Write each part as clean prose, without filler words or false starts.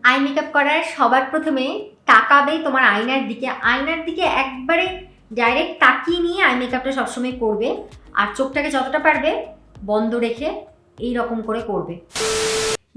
Eye makeup করার সবার প্রথমে তাকাবে তোমার আয়নার দিকে একবারে ডাইরেক্ট তাকিয়ে নিয়ে আই মেকআপটা সবসময় করবে। আর চোখটাকে যতটা পারবে বন্ধ রেখে এই রকম করে করবে।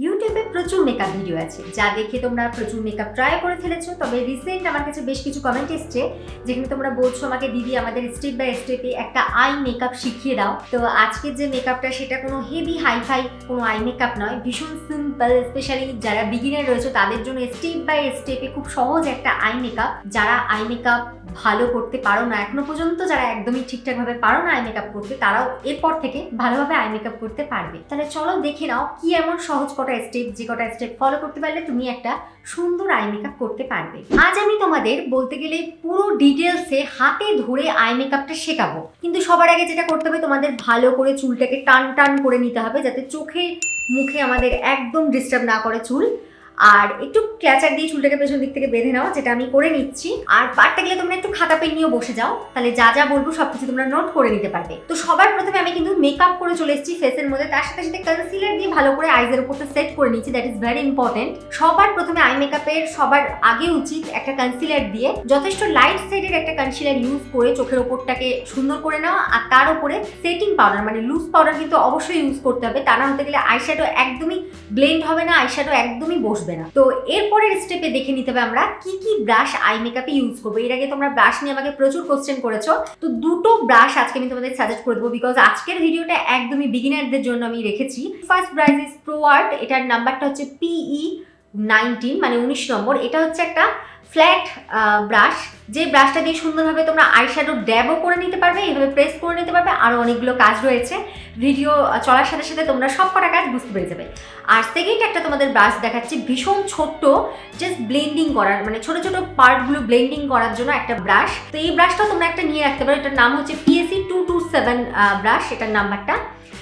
ইউটিউবে প্রচুর মেকআপ ভিডিও আছে যা দেখে তোমরা প্রচুর মেকআপ ট্রাই করে ফেলেছো, তবে রিসেন্ট আমার কাছে বেশ কিছু কমেন্ট এসছে যেখানে তোমরা বলছো আমাকে দিদি আমাদের স্টেপ বাই স্টেপে একটা আই মেকআপ শিখিয়ে দাও। তো আজকের যে মেকআপটা সেটা কোনো হেভি হাইফাই কোনো আই মেকআপ নয়, ভীষণ সিম্পল, স্পেশালি যারা বিগিনার রয়েছে তাদের জন্য স্টেপ বাই স্টেপে খুব সহজ একটা আই মেকআপ। যারা আই মেকআপ ভালো করতে পারো না এখনো পর্যন্ত, যারা একদমই ঠিকঠাকভাবে পারো না আই মেকআপ করতে, তারাও এরপর থেকে ভালোভাবে আই মেকআপ করতে পারবে। তাহলে চলো দেখে নাও কি এমন সহজ কটা স্টেপ, যে কটা স্টেপ ফলো করতে পারলে তুমি একটা সুন্দর আই মেকআপ করতে পারবে। আজ আমি তোমাদের বলতে গেলে পুরো ডিটেলসে হাতে ধরে আই মেকআপটা শেখাবো। কিন্তু সবার আগে যেটা করতে হবে, তোমাদের ভালো করে চুলটাকে টান টান করে নিতে হবে যাতে চোখে মুখে আমাদের একদম ডিস্টার্ব না করে চুল। আর একটু ক্ল্যাচার দিয়ে চুলটাকে পেছন দিক থেকে বেঁধে নাও, যেটা আমি করে নিচ্ছি। আর পারতে গেলে তোমরা একটু খাতা পেন নিয়েও বসে যাও, তাহলে যা যা বলবো সবকিছু তোমরা নোট করে নিতে পারবে। তো সবার প্রথমে আমি কিন্তু মেকআপ করে চলে এসেছি ফেসের মধ্যে, তার সাথে সাথে কনসিলার দিয়ে ভালো করে আইজের উপরটা সেট করে নিচ্ছি। That is very important. সবার প্রথমে আই মেকআপের সবার আগে উচিত একটা কনসিলার দিয়ে যথেষ্ট লাইট শেডের একটা কনসিলার ইউজ করে চোখের ওপরটাকে সুন্দর করে নেওয়া। আর তার উপরে সেটিং পাউডার মানে লুজ পাউডার কিন্তু অবশ্যই ইউজ করতে হবে, তা না হতে গেলে আইশ্যাডো একদমই ব্লেন্ড হবে না, আইশ্যাডো একদমই বসবে না। তো এরপরের স্টেপে দেখে নিতে হবে আমরা কি কি ব্রাশ আই মেকআপে ইউজ করবো। এর আগে তোমরা ব্রাশ নিয়ে আমাকে প্রচুর কোশ্চেন করেছো, তো দুটো ব্রাশ আজকে আমি তোমাদের সাজেস্ট করে দেবো, বিকজ আজকের ভিডিওটা একদমই বিগিনারদের জন্য আমি রেখেছি। First brush is pro art, এটার নাম্বারটা হচ্ছে PE19 মানে 19 নম্বর। এটা হচ্ছে একটা ফ্ল্যাট ব্রাশ, যে ব্রাশটা দিয়ে সুন্দরভাবে তোমরা আইশ্যাডো ড্যাবও করে নিতে পারবে, এইভাবে প্রেস করে নিতে পারবে। আরও অনেকগুলো কাজ রয়েছে, ভিডিও চলার সাথে সাথে তোমরা সব কটা কাজ বুঝতে পেরে যাবে। আর সেকেন্ড একটা তোমাদের ব্রাশ দেখাচ্ছি, ভীষণ ছোট্ট, জাস্ট ব্লেন্ডিং করার মানে ছোট ছোট পার্টগুলো ব্লেন্ডিং করার জন্য একটা ব্রাশ। তো এই ব্রাশটা তোমরা একটা নিয়ে রাখতে পারো, এটার নাম হচ্ছে PSE227 ব্রাশ, এটার নাম্বারটা।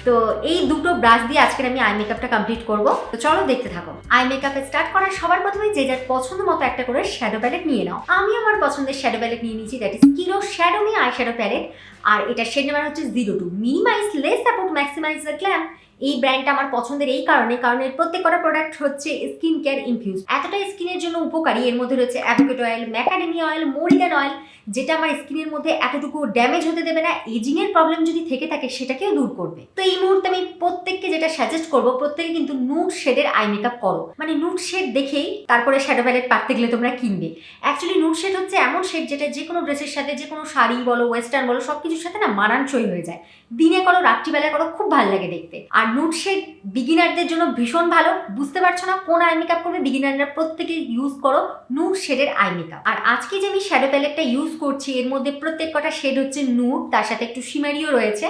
তো এই দুটো ব্রাশ দিয়ে আজকের আমি আই মেকআপটা কমপ্লিট করব। তো চলো দেখতে থাকো। আই মেকআপ স্টার্ট করার সবার প্রথমে যে যার পছন্দ মতো একটা করে শ্যাডো প্যালেট নিয়ে নাও। আমি আমার পছন্দের শ্যাডো প্যালেট নিয়ে নিয়েছি, that is Kiro shadow me eye shadow palette. আর এটা শেড নাম্বার হচ্ছে 02। Minimize less support maximize the glam. এই ব্র্যান্ডটা আমার পছন্দের এই কারণে, কারণ এর প্রত্যেকটা প্রোডাক্ট হচ্ছে স্কিন কেয়ার ইনফিউজ, এতটা স্কিনের জন্য উপকারী। এর মধ্যে রয়েছে avocado oil, macadamia oil, moringa oil, যেটা আমার স্কিনের মধ্যে এতটুকু ড্যামেজ হতে দেবে না, এজিং এর প্রবলেম যদি থেকে থাকে সেটাকেও দূর করবে। তো এই মুহূর্তে আমি প্রত্যেককে যেটা সাজেস্ট করবো, প্রত্যেকে কিন্তু নুড শেডের আই মেকআপ করো, মানে নুড শেড দেখেই তারপরে শ্যাডো প্যালেট পারতে গেলে তোমরা কিনবে। অ্যাকচুয়ালি নুড শেড হচ্ছে এমন শেড যেটা যে কোনো ড্রেসের সাথে, যে কোনো শাড়ি বলো, ওয়েস্টার্ন বলো, সব কিছুর সাথে না মানানসই হয়ে যায়। দিনে করো, রাত্রিবেলা করো, খুব ভালো লাগে দেখতে। আর নুড শেড বিগিনারদের জন্য ভীষণ ভালো। বুঝতে পারছো না কোন আই মেকআপ করবে, বিগিনাররা প্রত্যেকে ইউজ করো নুড শেডের আই মেকআপ। আর আজকে যে আমি শ্যাডো প্যালেটটা ইউজ করছি, এর মধ্যে প্রত্যেক কটা শেড হচ্ছে নুড, তার সাথে একটু শিমারিও রয়েছে।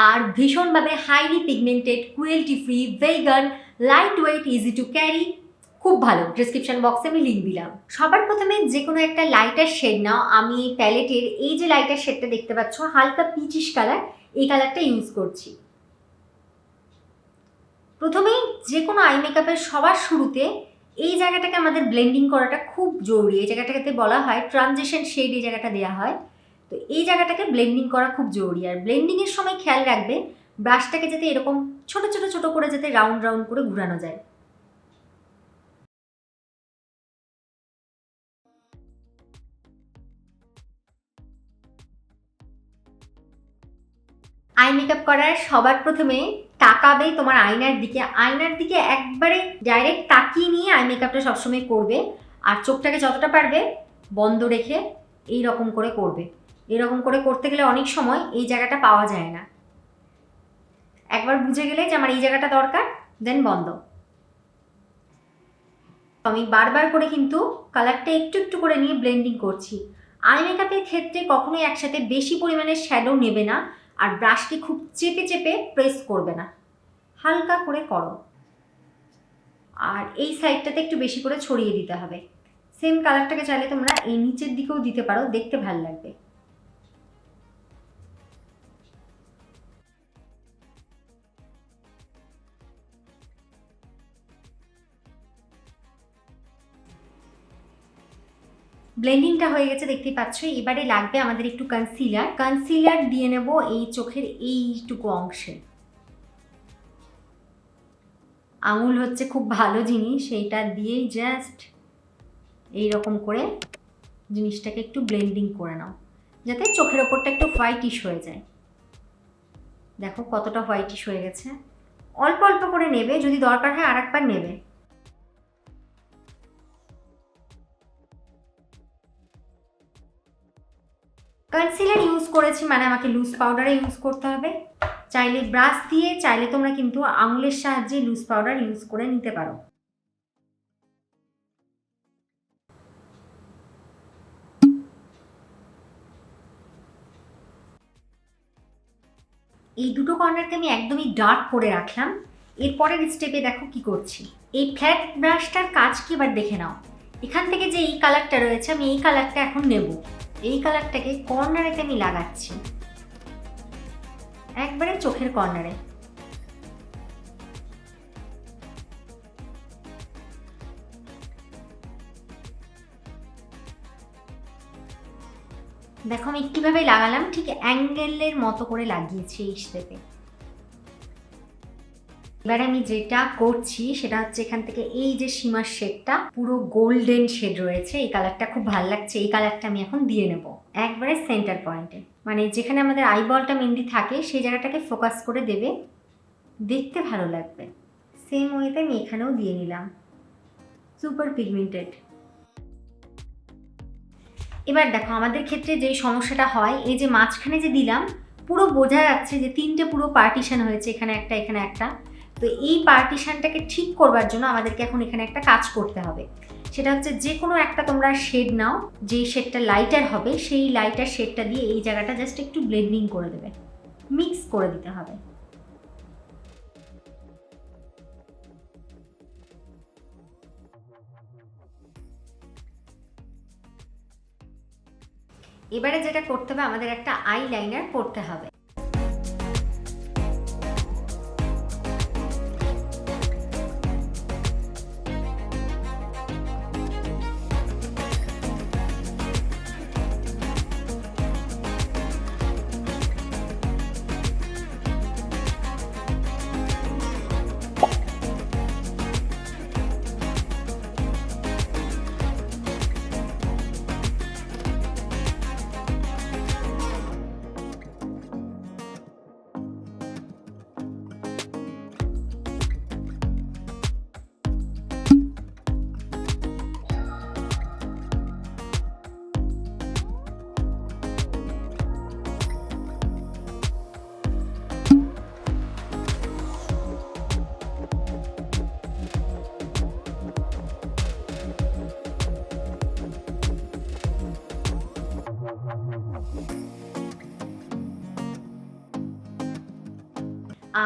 আর ভীষণভাবে highly pigmented, cruelty free, vegan, light weight, easy to carry, খুব ভালো। ডিসক্রিপশন বক্সে আমি লিঙ্ক দিলাম। সবার প্রথমে যে কোনো একটা লাইটার শেড নাও। আমি প্যালেটের এই যে লাইটার শেডটা দেখতে পাচ্ছ, হালকা পিচিশ কালার, এই কালারটা ইউজ করছি। প্রথমেই যে কোনো আই মেকআপের সবার শুরুতে এই জায়গাটাকে আমাদের ব্লেন্ডিং করাটা খুব জরুরি। এই জায়গাটাকে বলা হয় ট্রানজিশন শেড, এই জায়গাটা দেওয়া হয়। তো এই জায়গাটাকে ব্লেন্ডিং করা খুব জরুরি। আর ব্লেন্ডিংয়ের সময় খেয়াল রাখবে ব্রাশটাকে যাতে এরকম ছোট ছোট ছোট করে যাতে রাউন্ড রাউন্ড করে ঘুরানো যায়। আই মেকআপ করার সবার প্রথমে তাকাবে তোমার আয়নার দিকে একবারে ডাইরেক্ট তাকিয়ে নিয়ে আই মেকআপটা সবসময় করবে। আর চোখটাকে যতটা পারবে বন্ধ রেখে এই রকম করে করবে। এরকম করে করতে গেলে অনেক সময় এই জায়গাটা পাওয়া যায় না। একবার বুঝে গেলে যে আমার এই জায়গাটা দরকার, দেন বন্ধ। আমি বারবার করে কিন্তু কালারটা একটু একটু করে নিয়ে ব্লেন্ডিং করছি। আই মেকআপের ক্ষেত্রে কখনোই একসাথে বেশি পরিমাণে শ্যাডো নেবে না, আর ব্রাশকে খুব চেপে চেপে প্রেস করবে না, হালকা করে করো। আর এই সাইডটাতে একটু বেশি করে ছড়িয়ে দিতে হবে। সেম কালারটাকে চাইলে তোমরা এই নিচের দিকেও দিতে পারো, দেখতে ভালো লাগবে। ব্লেন্ডিংটা হয়ে গেছে দেখতেই পাচ্ছ। এবারে লাগবে আমাদের একটু কনসিলার দিয়ে নেব এই চোখের এইটুকু অংশে। আঙুল হচ্ছে খুব ভালো জিনিস, সেইটা দিয়েই জাস্ট এইরকম করে জিনিসটাকে একটু ব্লেন্ডিং করে নাও, যাতে চোখের ওপরটা একটু হোয়াইটিশ হয়ে যায়। দেখো কতটা হোয়াইটিশ হয়ে গেছে। অল্প অল্প করে নেবে, যদি দরকার হয় আর একবার নেবে। কনসিলার ইউজ করেছি মানে আমাকে লুজ পাউডারে ইউজ করতে হবে। চাইলে ব্রাশ দিয়ে, চাইলে তোমরা কিন্তু আঙুলের সাহায্যে লুজ পাউডার ইউজ করে নিতে পারো। এই দুটো কর্নারকে আমি একদমই ডার্ক করে রাখলাম। এরপরের স্টেপে দেখো কি করছি। এই ফ্ল্যাট ব্রাশটার কাজ কি এবার দেখে নাও। এখান থেকে যে এই কালারটা রয়েছে, আমি এই কালারটা এখন নেব। এই কালারটাকে কর্নারেতে আমি লাগাচ্ছি, একবারে চোখের কর্নারে। দেখো আমি কিভাবে লাগালাম, ঠিক অ্যাঙ্গেলের মতো করে লাগিয়েছি এই স্টেপে। এবার আমি যেটা করছি সেটা হচ্ছে এখান থেকে এই যে সীমার শেডটা পুরো গোল্ডেন শেড রয়েছে, এই কালারটা খুব ভালো লাগছে, এই কালারটা আমি এখন দিয়ে নেব একবারে সেন্টার পয়েন্টে, মানে যেখানে আমাদের আইবলটা মেনলি থাকে সেই জায়গাটাকে ফোকাস করে দেবে, দেখতে ভালো লাগবে। সেম ওয়েতে আমি এখানেও দিয়ে নিলাম, সুপার পিগমেন্টেড। এবার দেখো আমাদের ক্ষেত্রে যে সমস্যাটা হয়, এই যে মাঝখানে যে দিলাম পুরো বোঝা যাচ্ছে যে তিনটে পুরো পার্টিশন হয়েছে, এখানে একটা এখানে একটা। তো এই পার্টিশনটাকে ঠিক করবার জন্য আমাদেরকে এখন এখানে একটা কাজ করতে হবে। সেটা হচ্ছে যে কোনো একটা তোমরা শেড নাও, যে শেডটা লাইটার হবে সেই লাইটার শেডটা দিয়ে এই জায়গাটা জাস্ট একটু ব্লেন্ডিং করে দেবে, মিক্স করে দিতে হবে। এবারে যেটা করতে হবে, আমাদের একটা আই লাইনার করতে হবে।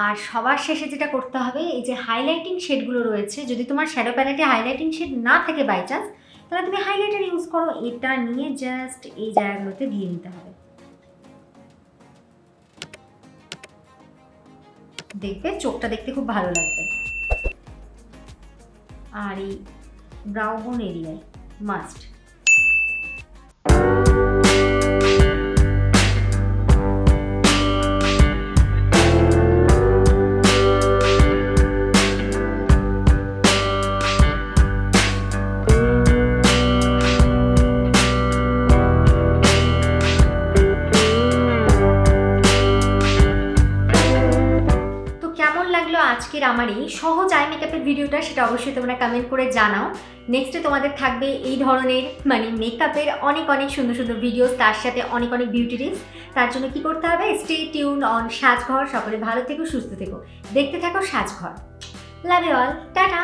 আর সবার শেষে যেটা করতে হবে, এই যে হাইলাইটিং শেডগুলো রয়েছে, যদি তোমার শ্যাডো প্যালেটে হাইলাইটিং শেড না থাকে বাই চান্স, তাহলে তুমি হাইলাইটার ইউজ করো। এটা নিয়ে জাস্ট এই জায়গাগুলোতে দিয়ে নিতে হবে, দেখবে চোখটা দেখতে খুব ভালো লাগবে। আর এই ব্রাউ বোন এরিয়ায় মাস্ট। আজকের আমার এই সহজ আই মেকআপের ভিডিওটা, সেটা অবশ্যই তোমরা কমেন্ট করে জানাও। নেক্সটে তোমাদের থাকবে এই ধরনের মানে মেকআপের অনেক অনেক সুন্দর সুন্দর ভিডিওস, তার সাথে অনেক অনেক বিউটি টিপস। তার জন্য কি করতে হবে, স্টে টিউন অন সাজঘর। সকলে ভালো থেকো, সুস্থ থেকো, দেখতে থাকো Sajghar. Love you all, tata.